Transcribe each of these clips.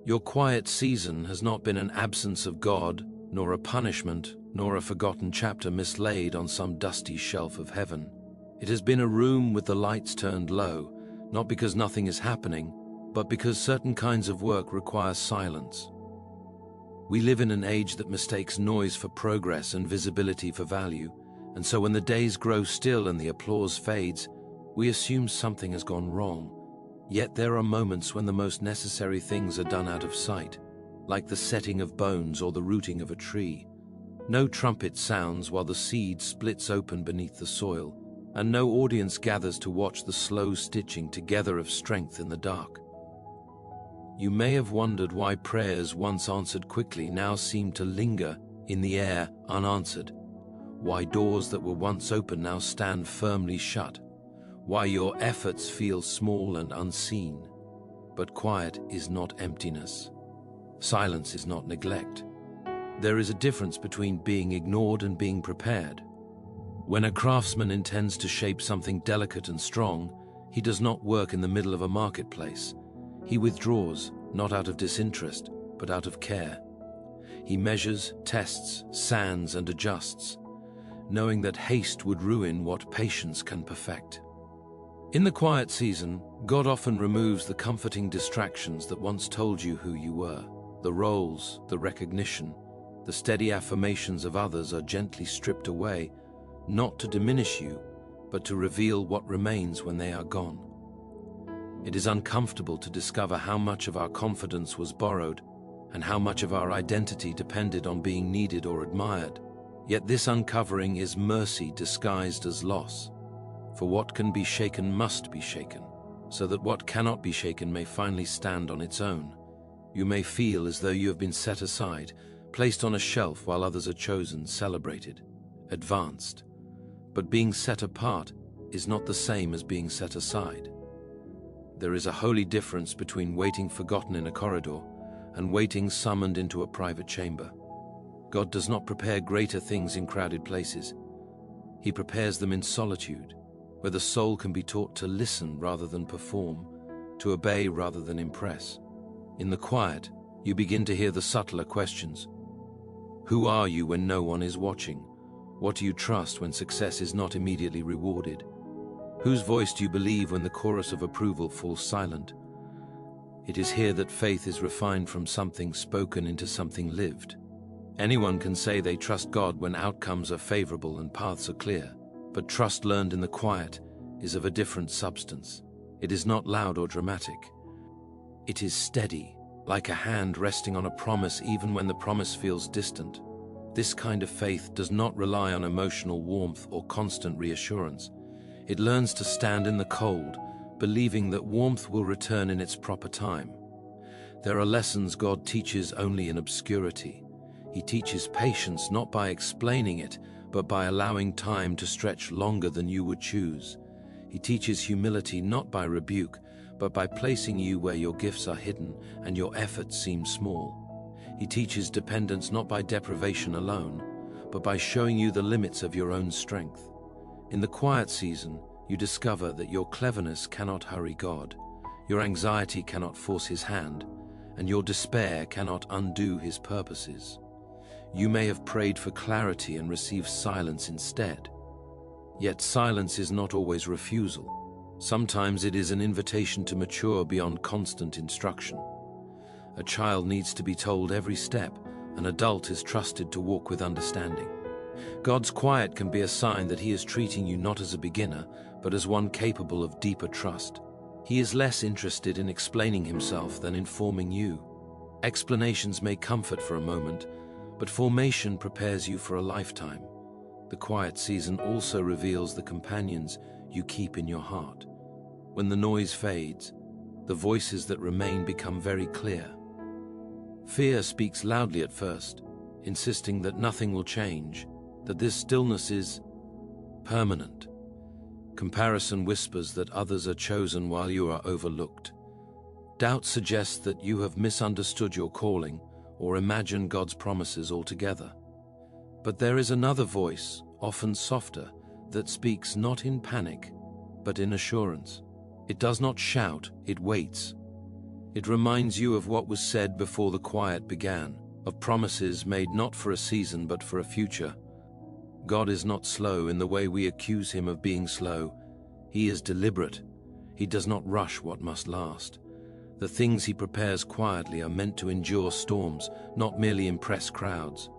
Your quiet season has not been an absence of God, nor a punishment, nor a forgotten chapter mislaid on some dusty shelf of heaven. It has been a room with the lights turned low, not because nothing is happening, but because certain kinds of work require silence. We live in an age that mistakes noise for progress and visibility for value, and so when the days grow still and the applause fades, we assume something has gone wrong. Yet there are moments when the most necessary things are done out of sight, like the setting of bones or the rooting of a tree. No trumpet sounds while the seed splits open beneath the soil, and no audience gathers to watch the slow stitching together of strength in the dark. You may have wondered why prayers once answered quickly now seem to linger in the air unanswered, why doors that were once open now stand firmly shut, why your efforts feel small and unseen. But quiet is not emptiness. Silence is not neglect. There is a difference between being ignored and being prepared. When a craftsman intends to shape something delicate and strong, he does not work in the middle of a marketplace. He withdraws, not out of disinterest, but out of care. He measures, tests, sands, and adjusts, knowing that haste would ruin what patience can perfect. In the quiet season, God often removes the comforting distractions that once told you who you were. The roles, the recognition, the steady affirmations of others are gently stripped away, not to diminish you, but to reveal what remains when they are gone. It is uncomfortable to discover how much of our confidence was borrowed and how much of our identity depended on being needed or admired. Yet this uncovering is mercy disguised as loss. For what can be shaken must be shaken, so that what cannot be shaken may finally stand on its own. You may feel as though you have been set aside, placed on a shelf while others are chosen, celebrated, advanced. But being set apart is not the same as being set aside. There is a holy difference between waiting forgotten in a corridor and waiting summoned into a private chamber. God does not prepare greater things in crowded places. He prepares them in solitude, where the soul can be taught to listen rather than perform, to obey rather than impress. In the quiet, you begin to hear the subtler questions. Who are you when no one is watching? What do you trust when success is not immediately rewarded? Whose voice do you believe when the chorus of approval falls silent? It is here that faith is refined from something spoken into something lived. Anyone can say they trust God when outcomes are favorable and paths are clear, but trust learned in the quiet is of a different substance. It is not loud or dramatic. It is steady, like a hand resting on a promise even when the promise feels distant. This kind of faith does not rely on emotional warmth or constant reassurance. It learns to stand in the cold, believing that warmth will return in its proper time. There are lessons God teaches only in obscurity. He teaches patience not by explaining it, but by allowing time to stretch longer than you would choose. He teaches humility not by rebuke, but by placing you where your gifts are hidden and your efforts seem small. He teaches dependence not by deprivation alone, but by showing you the limits of your own strength. In the quiet season, you discover that your cleverness cannot hurry God, your anxiety cannot force His hand, and your despair cannot undo His purposes. You may have prayed for clarity and received silence instead. Yet silence is not always refusal. Sometimes it is an invitation to mature beyond constant instruction. A child needs to be told every step. An adult is trusted to walk with understanding. God's quiet can be a sign that He is treating you not as a beginner, but as one capable of deeper trust. He is less interested in explaining Himself than in forming you. Explanations may comfort for a moment, but formation prepares you for a lifetime. The quiet season also reveals the companions you keep in your heart. When the noise fades, the voices that remain become very clear. Fear speaks loudly at first, insisting that nothing will change, that this stillness is permanent. Comparison whispers that others are chosen while you are overlooked. Doubt suggests that you have misunderstood your calling or imagined God's promises altogether. But there is another voice, often softer, that speaks not in panic, but in assurance. It does not shout, it waits. It reminds you of what was said before the quiet began, of promises made not for a season but for a future. God is not slow in the way we accuse him of being slow. He is deliberate. He does not rush what must last. The things he prepares quietly are meant to endure storms, not merely impress crowds.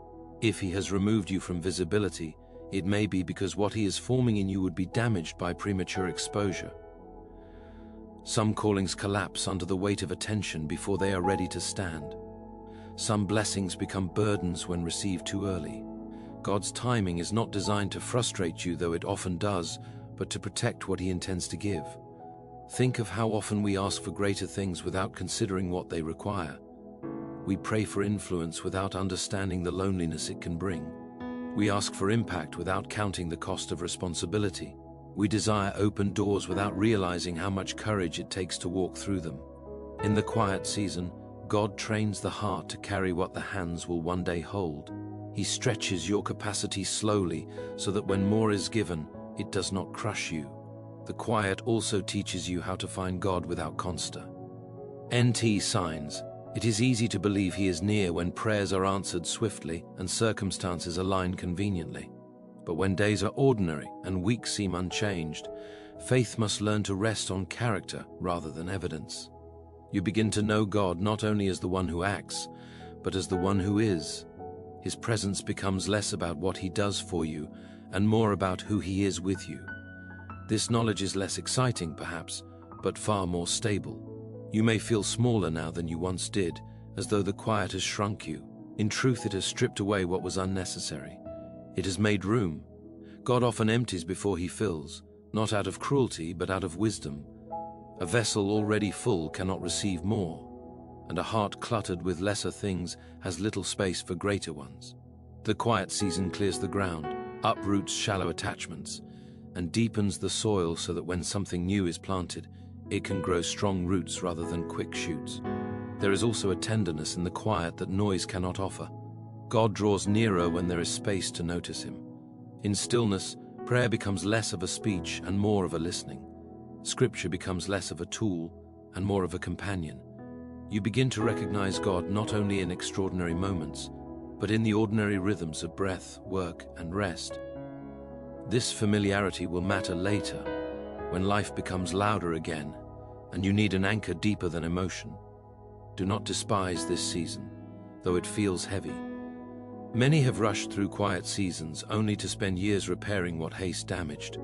If he has removed you from visibility, it may be because what he is forming in you would be damaged by premature exposure. Some callings collapse under the weight of attention before they are ready to stand. Some blessings become burdens when received too early. God's timing is not designed to frustrate you, though it often does, but to protect what he intends to give. Think of how often we ask for greater things without considering what they require. We pray for influence without understanding the loneliness it can bring. We ask for impact without counting the cost of responsibility. We desire open doors without realizing how much courage it takes to walk through them. In the quiet season, God trains the heart to carry what the hands will one day hold. He stretches your capacity slowly so that when more is given, it does not crush you. The quiet also teaches you how to find God without constant. NT signs. It is easy to believe he is near when prayers are answered swiftly and circumstances align conveniently. But when days are ordinary and weeks seem unchanged, faith must learn to rest on character rather than evidence. You begin to know God not only as the one who acts, but as the one who is. His presence becomes less about what he does for you and more about who he is with you. This knowledge is less exciting, perhaps, but far more stable. You may feel smaller now than you once did, as though the quiet has shrunk you. In truth, it has stripped away what was unnecessary. It has made room. God often empties before he fills, not out of cruelty, but out of wisdom. A vessel already full cannot receive more, and a heart cluttered with lesser things has little space for greater ones. The quiet season clears the ground, uproots shallow attachments, and deepens the soil so that when something new is planted, it can grow strong roots rather than quick shoots. There is also a tenderness in the quiet that noise cannot offer. God draws nearer when there is space to notice him. In stillness, prayer becomes less of a speech and more of a listening. Scripture becomes less of a tool and more of a companion. You begin to recognize God not only in extraordinary moments, but in the ordinary rhythms of breath, work, and rest. This familiarity will matter later, when life becomes louder again, and you need an anchor deeper than emotion. Do not despise this season, though it feels heavy. Many have rushed through quiet seasons only to spend years repairing what haste damaged.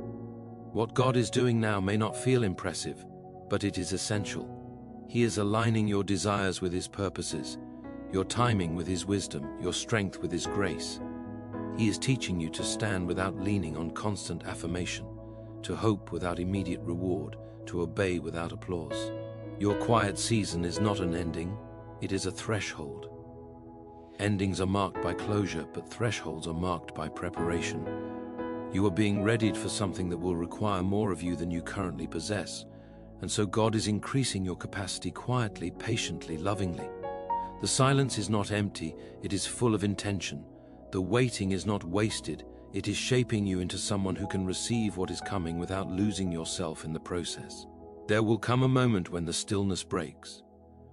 What God is doing now may not feel impressive, but it is essential. He is aligning your desires with his purposes, your timing with his wisdom, your strength with his grace. He is teaching you to stand without leaning on constant affirmation, to hope without immediate reward, to obey without applause. Your quiet season is not an ending, it is a threshold. Endings are marked by closure, but thresholds are marked by preparation. You are being readied for something that will require more of you than you currently possess, and so God is increasing your capacity quietly, patiently, lovingly. The silence is not empty, it is full of intention. The waiting is not wasted, it is shaping you into someone who can receive what is coming without losing yourself in the process. There will come a moment when the stillness breaks,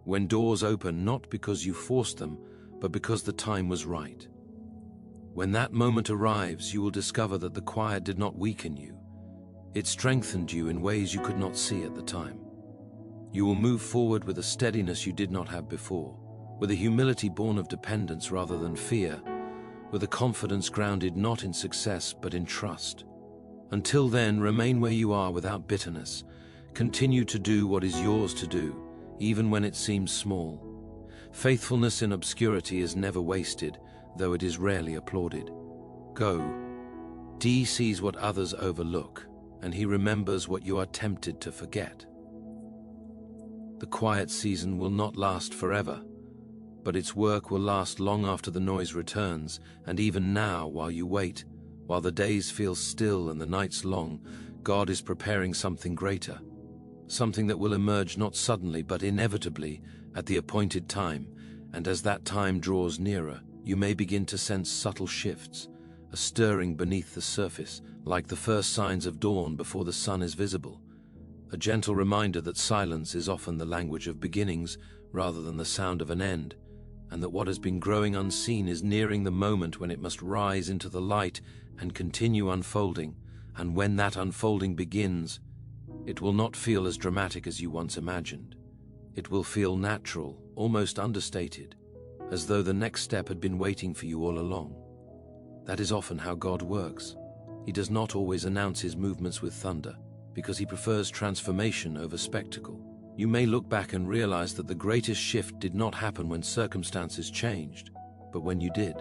when doors open not because you forced them, but because the time was right. When that moment arrives, you will discover that the quiet did not weaken you. It strengthened you in ways you could not see at the time. You will move forward with a steadiness you did not have before, with a humility born of dependence rather than fear, with a confidence grounded not in success but in trust. Until then, remain where you are without bitterness. Continue to do what is yours to do, even when it seems small. Faithfulness in obscurity is never wasted, though it is rarely applauded. Go. D sees what others overlook, and he remembers what you are tempted to forget. The quiet season will not last forever, but its work will last long after the noise returns, and even now, while you wait, while the days feel still and the nights long, God is preparing something greater, something that will emerge not suddenly but inevitably at the appointed time, and as that time draws nearer, you may begin to sense subtle shifts, a stirring beneath the surface, like the first signs of dawn before the sun is visible. a gentle reminder that silence is often the language of beginnings rather than the sound of an end, and that what has been growing unseen is nearing the moment when it must rise into the light and continue unfolding, and when that unfolding begins, it will not feel as dramatic as you once imagined. It will feel natural, almost understated, as though the next step had been waiting for you all along. That is often how God works. He does not always announce his movements with thunder, because he prefers transformation over spectacle. You may look back and realize that the greatest shift did not happen when circumstances changed, but when you did.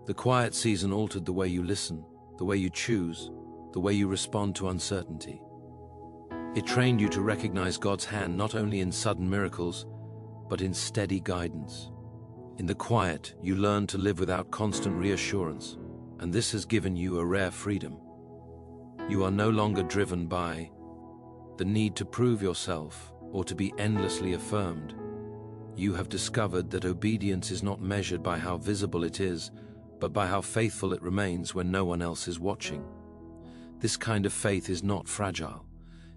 The quiet season altered the way you listen, the way you choose, the way you respond to uncertainty. It trained you to recognize God's hand not only in sudden miracles, but in steady guidance. In the quiet, you learn to live without constant reassurance, and this has given you a rare freedom. You are no longer driven by the need to prove yourself or to be endlessly affirmed. You have discovered that obedience is not measured by how visible it is, but by how faithful it remains when no one else is watching. This kind of faith is not fragile.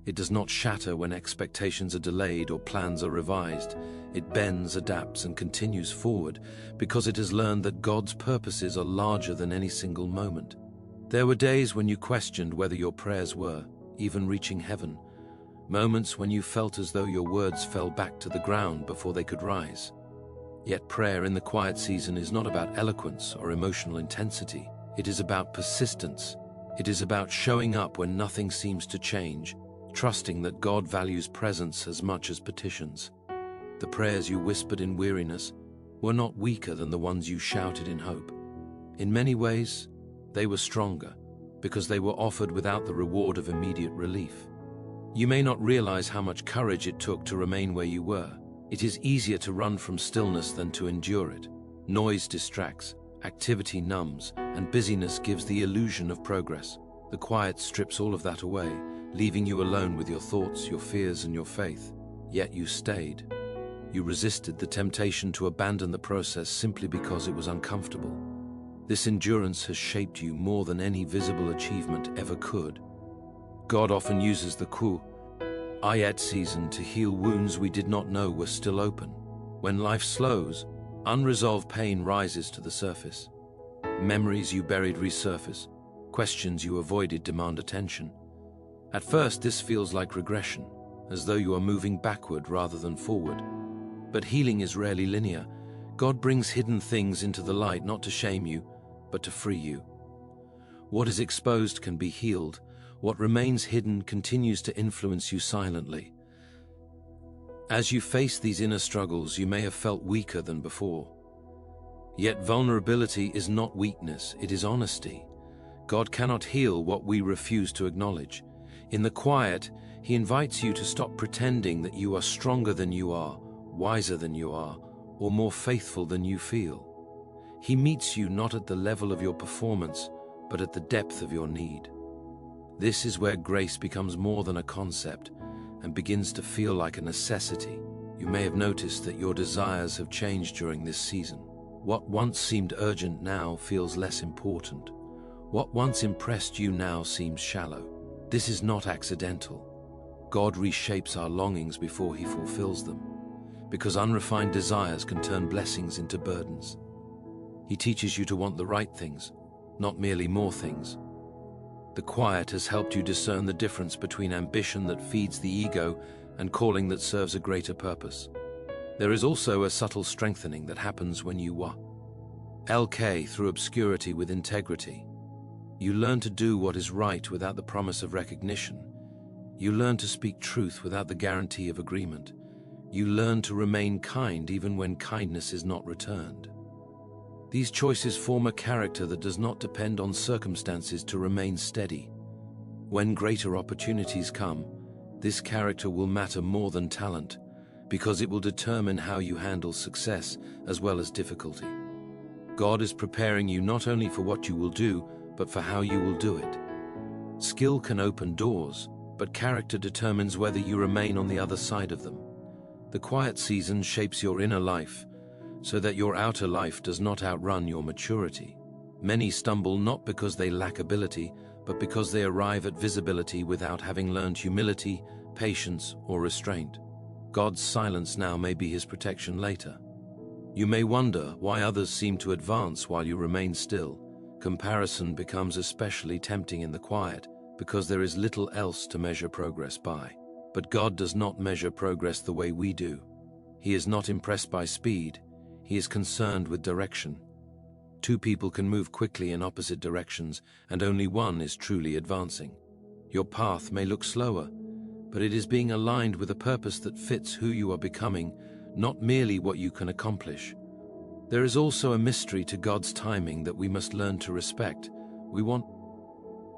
It does not shatter when expectations are delayed or plans are revised. It bends, adapts, and continues forward because it has learned that God's purposes are larger than any single moment. There were days when you questioned whether your prayers were even reaching heaven, moments when you felt as though your words fell back to the ground before they could rise. Yet prayer in the quiet season is not about eloquence or emotional intensity. It is about persistence. It is about showing up when nothing seems to change, trusting that God values presence as much as petitions. The prayers you whispered in weariness were not weaker than the ones you shouted in hope. In many ways, they were stronger because they were offered without the reward of immediate relief. You may not realize how much courage it took to remain where you were. It is easier to run from stillness than to endure it. Noise distracts, activity numbs, and busyness gives the illusion of progress. The quiet strips all of that away, leaving you alone with your thoughts, your fears, and your faith. Yet you stayed. You resisted the temptation to abandon the process simply because it was uncomfortable. This endurance has shaped you more than any visible achievement ever could. God often uses the quiet season to heal wounds we did not know were still open. When life slows, unresolved pain rises to the surface. Memories you buried resurface. Questions you avoided demand attention. At first, this feels like regression, as though you are moving backward rather than forward. But healing is rarely linear. God brings hidden things into the light not to shame you, but to free you. What is exposed can be healed. What remains hidden continues to influence you silently. As you face these inner struggles, you may have felt weaker than before. Yet vulnerability is not weakness, it is honesty. God cannot heal what we refuse to acknowledge. In the quiet, He invites you to stop pretending that you are stronger than you are, wiser than you are, or more faithful than you feel. He meets you not at the level of your performance, but at the depth of your need. This is where grace becomes more than a concept and begins to feel like a necessity. You may have noticed that your desires have changed during this season. What once seemed urgent now feels less important. What once impressed you now seems shallow. This is not accidental. God reshapes our longings before He fulfills them, because unrefined desires can turn blessings into burdens. He teaches you to want the right things, not merely more things. The quiet has helped you discern the difference between ambition that feeds the ego and calling that serves a greater purpose. There is also a subtle strengthening that happens when you walk through obscurity with integrity. You learn to do what is right without the promise of recognition. You learn to speak truth without the guarantee of agreement. You learn to remain kind even when kindness is not returned. These choices form a character that does not depend on circumstances to remain steady. When greater opportunities come, this character will matter more than talent, because it will determine how you handle success as well as difficulty. God is preparing you not only for what you will do, but for how you will do it. Skill can open doors, but character determines whether you remain on the other side of them. The quiet season shapes your inner life, so that your outer life does not outrun your maturity. Many stumble not because they lack ability, but because they arrive at visibility without having learned humility, patience, or restraint. God's silence now may be his protection later. You may wonder why others seem to advance while you remain still. Comparison becomes especially tempting in the quiet because there is little else to measure progress by. But God does not measure progress the way we do. He is not impressed by speed. He is concerned with direction. Two people can move quickly in opposite directions, and only one is truly advancing. Your path may look slower, but it is being aligned with a purpose that fits who you are becoming, not merely what you can accomplish. There is also a mystery to God's timing that we must learn to respect. We want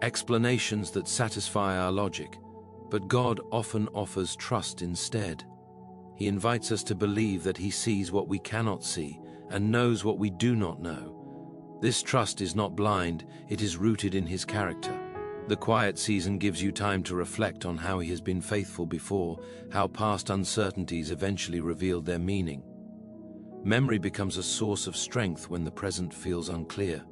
explanations that satisfy our logic, but God often offers trust instead. He invites us to believe that he sees what we cannot see and knows what we do not know. This trust is not blind, it is rooted in his character. The quiet season gives you time to reflect on how he has been faithful before, how past uncertainties eventually revealed their meaning. Memory becomes a source of strength when the present feels unclear.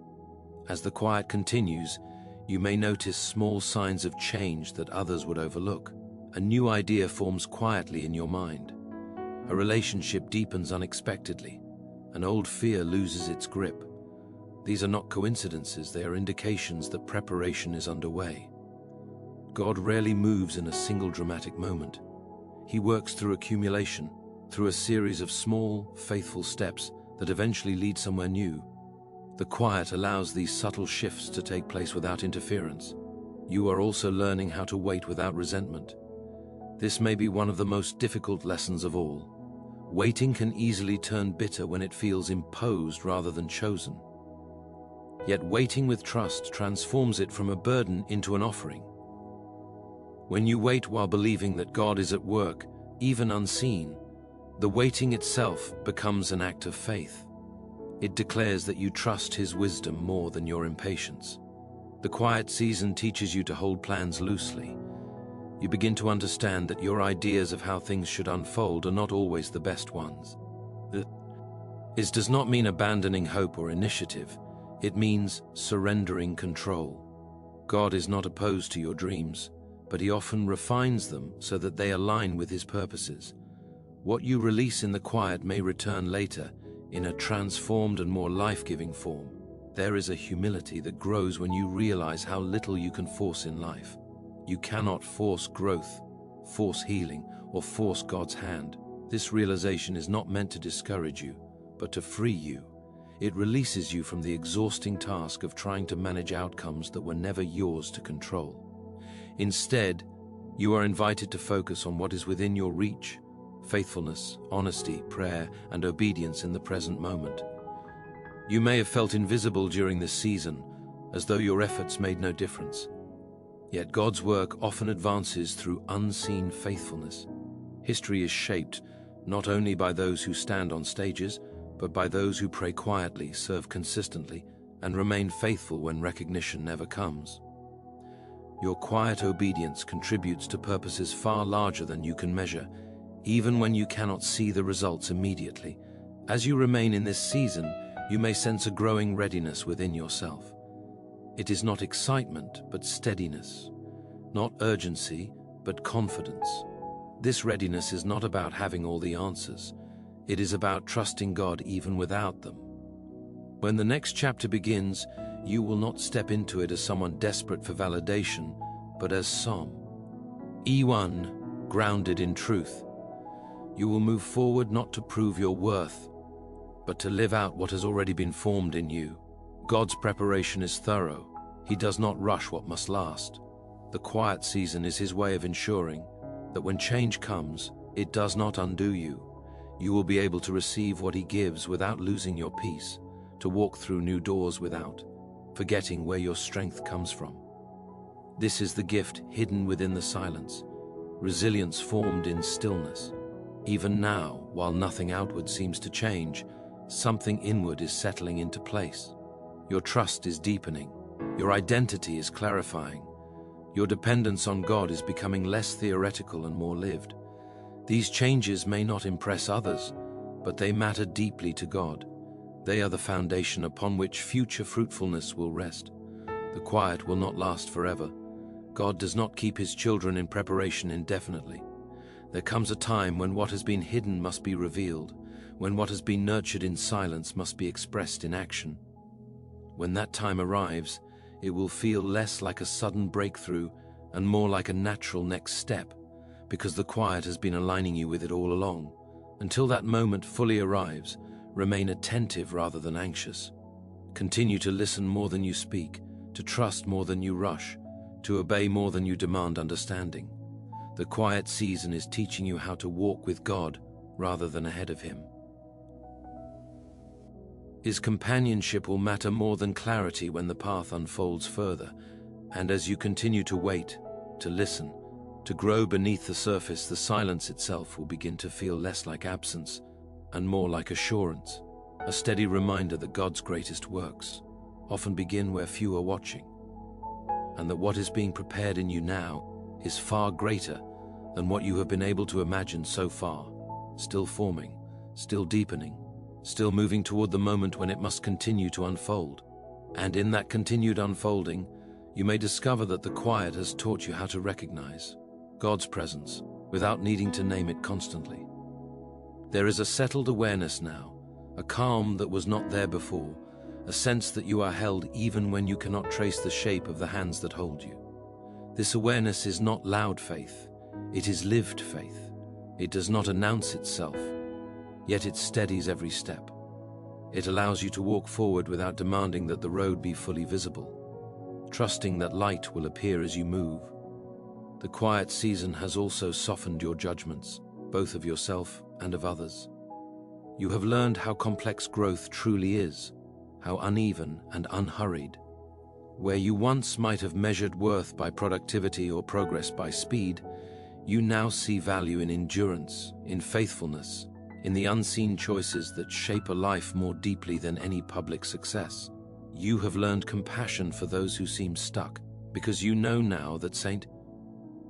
As the quiet continues, you may notice small signs of change that others would overlook. A new idea forms quietly in your mind. A relationship deepens unexpectedly. An old fear loses its grip. These are not coincidences, they are indications that preparation is underway. God rarely moves in a single dramatic moment. He works through accumulation, through a series of small, faithful steps that eventually lead somewhere new. The quiet allows these subtle shifts to take place without interference. You are also learning how to wait without resentment. This may be one of the most difficult lessons of all. Waiting can easily turn bitter when it feels imposed rather than chosen. Yet waiting with trust transforms it from a burden into an offering. When you wait while believing that God is at work, even unseen, the waiting itself becomes an act of faith. It declares that you trust his wisdom more than your impatience. The quiet season teaches you to hold plans loosely. You begin to understand that your ideas of how things should unfold are not always the best ones. This does not mean abandoning hope or initiative. It means surrendering control. God is not opposed to your dreams, but he often refines them so that they align with his purposes. What you release in the quiet may return later in a transformed and more life-giving form. There is a humility that grows when you realize how little you can force in life. You cannot force growth, force healing, or force God's hand. This realization is not meant to discourage you, but to free you. It releases you from the exhausting task of trying to manage outcomes that were never yours to control. Instead, you are invited to focus on what is within your reach: faithfulness, honesty, prayer, and obedience in the present moment. You may have felt invisible during this season, as though your efforts made no difference. Yet God's work often advances through unseen faithfulness. History is shaped not only by those who stand on stages, but by those who pray quietly, serve consistently, and remain faithful when recognition never comes. Your quiet obedience contributes to purposes far larger than you can measure, even when you cannot see the results immediately. As you remain in this season, you may sense a growing readiness within yourself. It is not excitement, but steadiness. Not urgency, but confidence. This readiness is not about having all the answers. It is about trusting God even without them. When the next chapter begins, you will not step into it as someone desperate for validation, but as Psalm E1, grounded in truth. You will move forward not to prove your worth, but to live out what has already been formed in you. God's preparation is thorough. He does not rush what must last. The quiet season is his way of ensuring that when change comes, it does not undo you. You will be able to receive what he gives without losing your peace, to walk through new doors without forgetting where your strength comes from. This is the gift hidden within the silence, resilience formed in stillness. Even now, while nothing outward seems to change, something inward is settling into place. Your trust is deepening. Your identity is clarifying. Your dependence on God is becoming less theoretical and more lived. These changes may not impress others, but they matter deeply to God. They are the foundation upon which future fruitfulness will rest. The quiet will not last forever. God does not keep his children in preparation indefinitely. There comes a time when what has been hidden must be revealed, when what has been nurtured in silence must be expressed in action. When that time arrives, it will feel less like a sudden breakthrough and more like a natural next step, because the quiet has been aligning you with it all along. Until that moment fully arrives, remain attentive rather than anxious. Continue to listen more than you speak, to trust more than you rush, to obey more than you demand understanding. The quiet season is teaching you how to walk with God rather than ahead of him. His companionship will matter more than clarity when the path unfolds further, and as you continue to wait, to listen, to grow beneath the surface, the silence itself will begin to feel less like absence and more like assurance, a steady reminder that God's greatest works often begin where few are watching, and that what is being prepared in you now is far greater than what you have been able to imagine so far, still forming, still deepening, still moving toward the moment when it must continue to unfold. And in that continued unfolding, you may discover that the quiet has taught you how to recognize God's presence without needing to name it constantly. There is a settled awareness now, a calm that was not there before, a sense that you are held even when you cannot trace the shape of the hands that hold you. This awareness is not loud faith, it is lived faith. It does not announce itself, yet it steadies every step. It allows you to walk forward without demanding that the road be fully visible, trusting that light will appear as you move. The quiet season has also softened your judgments, both of yourself and of others. You have learned how complex growth truly is, how uneven and unhurried. Where you once might have measured worth by productivity or progress by speed, you now see value in endurance, in faithfulness, in the unseen choices that shape a life more deeply than any public success. You have learned compassion for those who seem stuck, because you know now that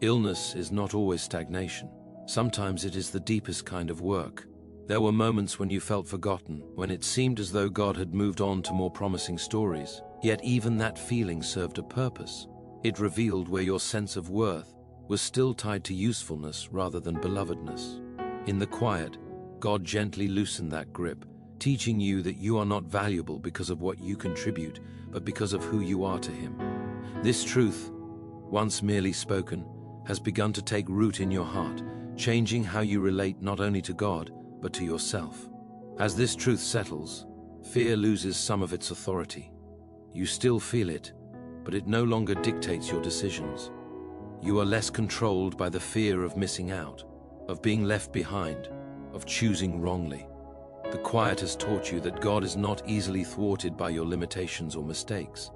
illness is not always stagnation. Sometimes it is the deepest kind of work. There were moments when you felt forgotten, when it seemed as though God had moved on to more promising stories. Yet even that feeling served a purpose. It revealed where your sense of worth was still tied to usefulness rather than belovedness. In the quiet, God gently loosened that grip, teaching you that you are not valuable because of what you contribute, but because of who you are to him. This truth, once merely spoken, has begun to take root in your heart, changing how you relate not only to God, but to yourself. As this truth settles, fear loses some of its authority. You still feel it, but it no longer dictates your decisions. You are less controlled by the fear of missing out, of being left behind, of choosing wrongly. The quiet has taught you that God is not easily thwarted by your limitations or mistakes.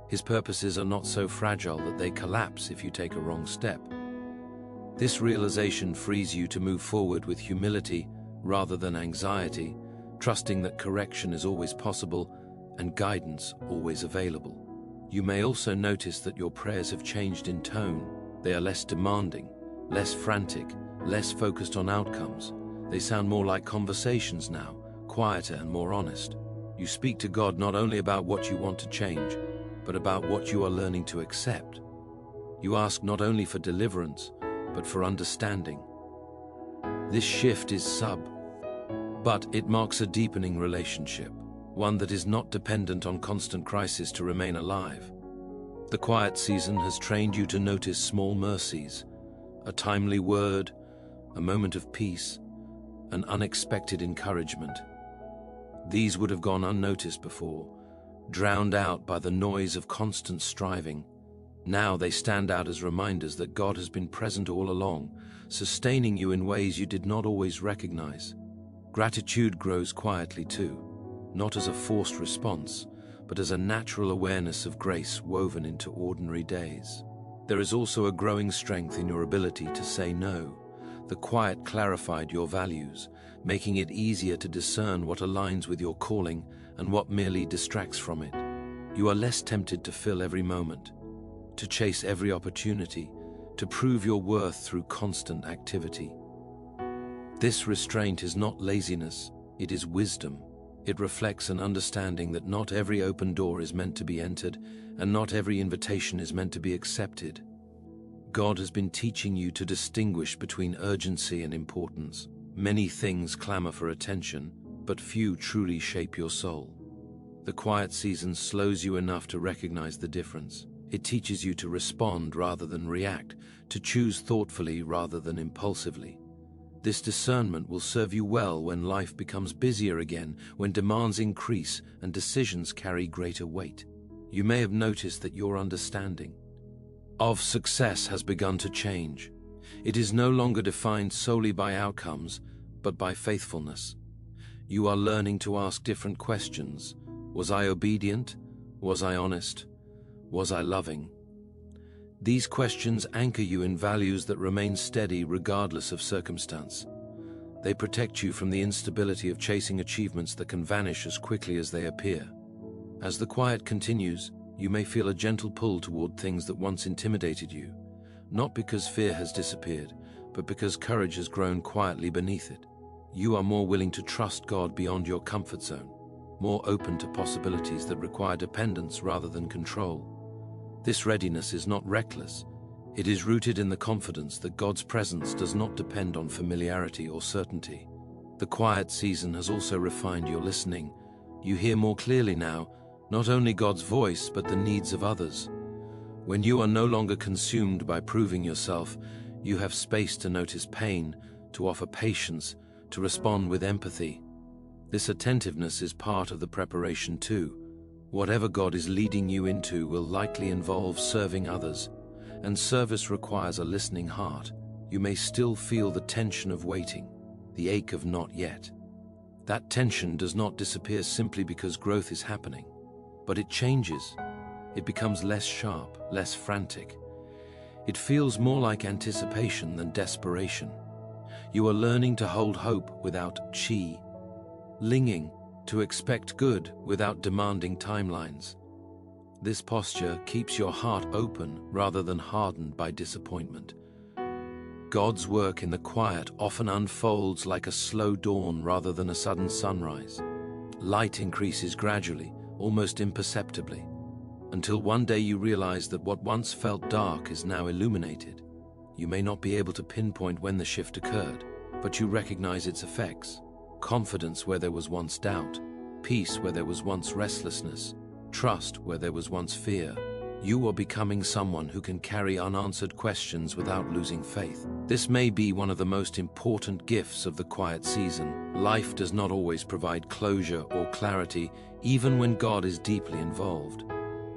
His purposes are not so fragile that they collapse if you take a wrong step. This realization frees you to move forward with humility rather than anxiety, trusting that correction is always possible and guidance always available. You may also notice that your prayers have changed in tone. They are less demanding, less frantic, less focused on outcomes. They sound more like conversations now, quieter and more honest. You speak to God not only about what you want to change, but about what you are learning to accept. You ask not only for deliverance, but for understanding. This shift is but it marks a deepening relationship, one that is not dependent on constant crisis to remain alive. The quiet season has trained you to notice small mercies, a timely word, a moment of peace, an unexpected encouragement. These would have gone unnoticed before, drowned out by the noise of constant striving. Now they stand out as reminders that God has been present all along, sustaining you in ways you did not always recognize. Gratitude grows quietly too, not as a forced response, but as a natural awareness of grace woven into ordinary days. There is also a growing strength in your ability to say no. The quiet clarified your values, making it easier to discern what aligns with your calling and what merely distracts from it. You are less tempted to fill every moment, to chase every opportunity, to prove your worth through constant activity. This restraint is not laziness, it is wisdom. It reflects an understanding that not every open door is meant to be entered, and not every invitation is meant to be accepted. God has been teaching you to distinguish between urgency and importance. Many things clamor for attention, but few truly shape your soul. The quiet season slows you enough to recognize the difference. It teaches you to respond rather than react, to choose thoughtfully rather than impulsively. This discernment will serve you well when life becomes busier again, when demands increase and decisions carry greater weight. You may have noticed that your understanding of success has begun to change. It is no longer defined solely by outcomes, but by faithfulness. You are learning to ask different questions. Was I obedient? Was I honest? Was I loving? These questions anchor you in values that remain steady regardless of circumstance. They protect you from the instability of chasing achievements that can vanish as quickly as they appear. As the quiet continues, you may feel a gentle pull toward things that once intimidated you, not because fear has disappeared, but because courage has grown quietly beneath it. You are more willing to trust God beyond your comfort zone, more open to possibilities that require dependence rather than control. This readiness is not reckless. It is rooted in the confidence that God's presence does not depend on familiarity or certainty. The quiet season has also refined your listening. You hear more clearly now, not only God's voice, but the needs of others. When you are no longer consumed by proving yourself, you have space to notice pain, to offer patience, to respond with empathy. This attentiveness is part of the preparation too. Whatever God is leading you into will likely involve serving others, and service requires a listening heart. You may still feel the tension of waiting, the ache of not yet. That tension does not disappear simply because growth is happening, but it changes. It becomes less sharp, less frantic. It feels more like anticipation than desperation. You are learning to hold hope without linging, to expect good without demanding timelines. This posture keeps your heart open rather than hardened by disappointment. God's work in the quiet often unfolds like a slow dawn rather than a sudden sunrise. Light increases gradually, almost imperceptibly, until one day you realize that what once felt dark is now illuminated. You may not be able to pinpoint when the shift occurred, but you recognize its effects. Confidence where there was once doubt, peace where there was once restlessness, trust where there was once fear. You are becoming someone who can carry unanswered questions without losing faith. This may be one of the most important gifts of the quiet season. Life does not always provide closure or clarity, even when God is deeply involved.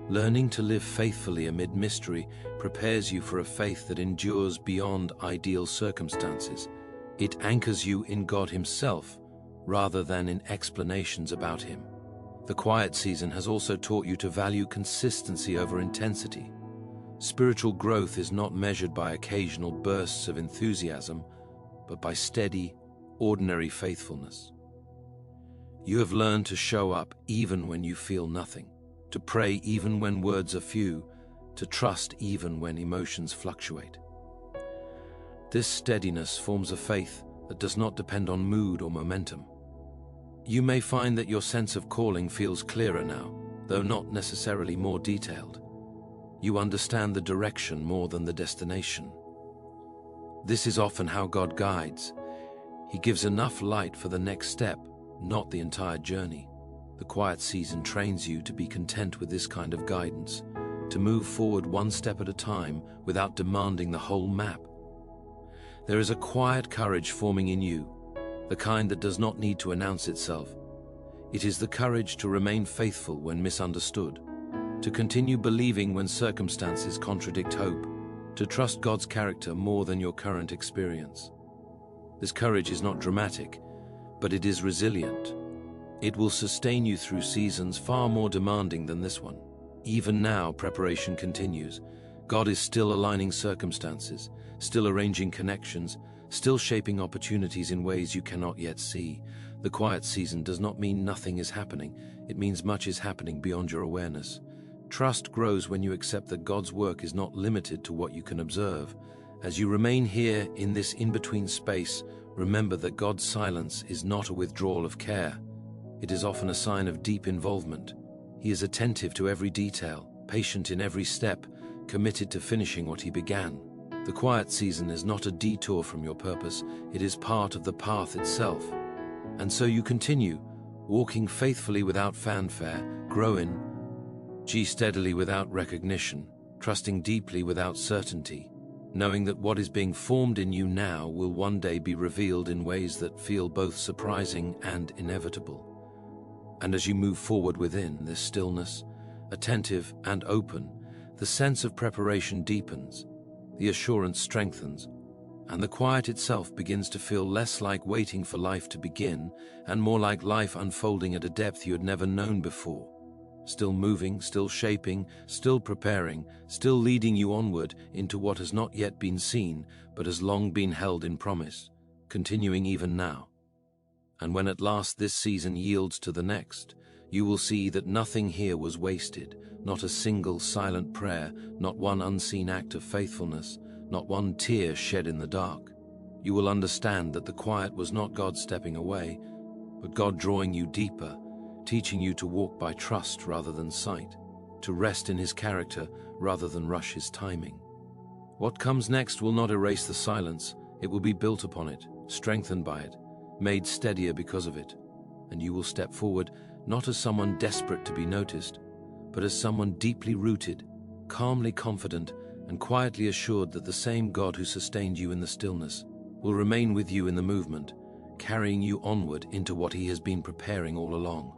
Learning to live faithfully amid mystery prepares you for a faith that endures beyond ideal circumstances. It anchors you in God Himself, rather than in explanations about Him. The quiet season has also taught you to value consistency over intensity. Spiritual growth is not measured by occasional bursts of enthusiasm, but by steady, ordinary faithfulness. You have learned to show up even when you feel nothing, to pray even when words are few, to trust even when emotions fluctuate. This steadiness forms a faith that does not depend on mood or momentum. You may find that your sense of calling feels clearer now, though not necessarily more detailed. You understand the direction more than the destination. This is often how God guides. He gives enough light for the next step, not the entire journey. The quiet season trains you to be content with this kind of guidance, to move forward one step at a time without demanding the whole map. There is a quiet courage forming in you, the kind that does not need to announce itself. It is the courage to remain faithful when misunderstood, to continue believing when circumstances contradict hope, to trust God's character more than your current experience. This courage is not dramatic, but it is resilient. It will sustain you through seasons far more demanding than this one. Even now, preparation continues. God is still aligning circumstances, still arranging connections, still shaping opportunities in ways you cannot yet see. The quiet season does not mean nothing is happening. It means much is happening beyond your awareness. Trust grows when you accept that God's work is not limited to what you can observe. As you remain here in this in-between space, remember that God's silence is not a withdrawal of care. It is often a sign of deep involvement. He is attentive to every detail, patient in every step, committed to finishing what he began. The quiet season is not a detour from your purpose, it is part of the path itself. And so you continue, walking faithfully without fanfare, growing steadily without recognition, trusting deeply without certainty, knowing that what is being formed in you now will one day be revealed in ways that feel both surprising and inevitable. And as you move forward within this stillness, attentive and open, the sense of preparation deepens, the assurance strengthens, and the quiet itself begins to feel less like waiting for life to begin and more like life unfolding at a depth you had never known before. Still moving, still shaping, still preparing, still leading you onward into what has not yet been seen, but has long been held in promise, continuing even now. And when at last this season yields to the next, you will see that nothing here was wasted, not a single silent prayer, not one unseen act of faithfulness, not one tear shed in the dark. You will understand that the quiet was not God stepping away, but God drawing you deeper, teaching you to walk by trust rather than sight, to rest in His character rather than rush His timing. What comes next will not erase the silence, it will be built upon it, strengthened by it, made steadier because of it, and you will step forward not as someone desperate to be noticed, but as someone deeply rooted, calmly confident, and quietly assured that the same God who sustained you in the stillness will remain with you in the movement, carrying you onward into what He has been preparing all along.